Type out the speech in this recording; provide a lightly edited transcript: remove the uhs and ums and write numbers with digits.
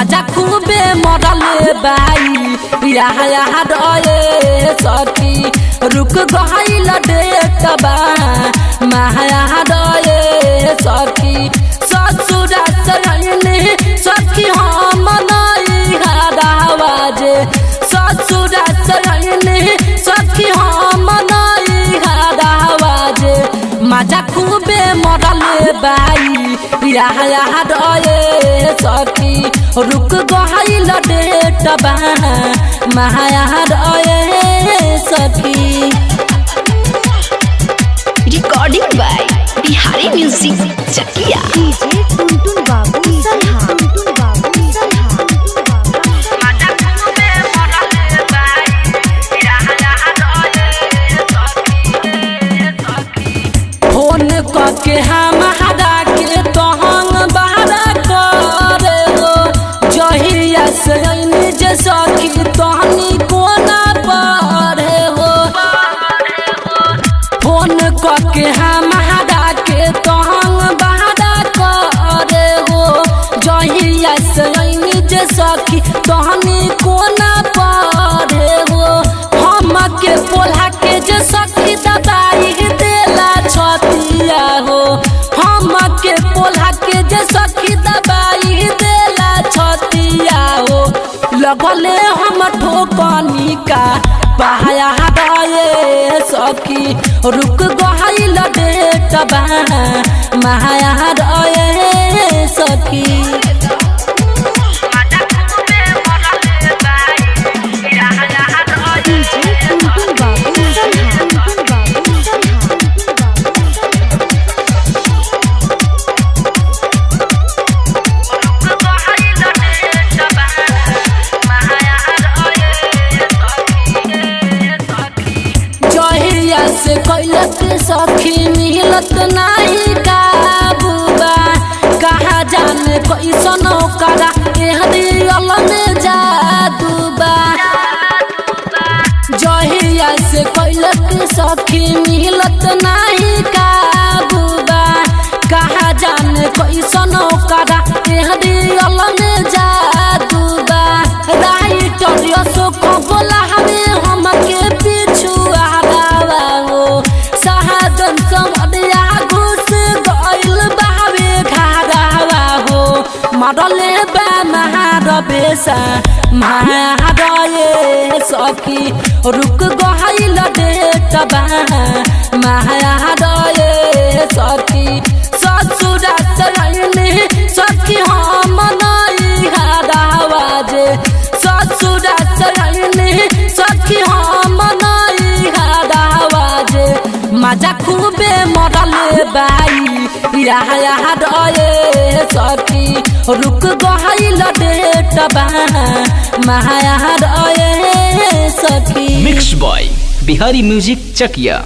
मजा खूबे मरले बाई यहाँ डये सखी रुक गइल डेटबा माया डये सखी ससुरा सयने सखी हम नहीं हरावाजे ससुरा सयने सखी हम नहीं हरावाजे मजा खूबे मरले बाई यहाँ डये सखी रुक गइल डेटबा माया डये सखी। Recording by Bihari music Chakiya DJ Tuntun Babu Salha Tuntun Babu सल्हा phone करके हमारा के तहंग बहरा करे हो जहिया से निज सखी तहनी कोना पड़े हो फोन करके हमारा के तहंग बहरा करे हो जहिया से निज सखी तहनी कोना पड़े हो हम के पोल्हा के जे सखी दबाई देला छतिया हो हम के पोल्हा के जे सखी दबाई देला छतिया हो लगले हम ठोकनी का बहाया गए सखी रुक गइल डेटबा माया गए सखी। डीजे टुनटुन बाबू सल्हा टुनटुन बाबू जहिया से कैलत सखी मिलत नहीं काबूबा कहा जाने कैसन करा एहरियल में जादूबा जहिया से कैलत सखी मिलत नहीं काबूबा कहा जाने कैसन करा एहरियल में जादूबा राइटर अशोक बोला हमें हमके पीछू आवा हो सहादन समरिया घुस गइल बावे घारावा हो मरले बा महारबेसा महारये सखी रुक गइल डेटबा महारये सखी ससुरा सयने सखी हम नहीं हरावाजे ससुरा सयने सखी हम नहीं हरावाजे मजा खूबे मरले बाई यहाँ डये सखी रुक गइल डेटबा माया डये सखी। मिक्स बॉय बिहारी म्यूजिक चकिया।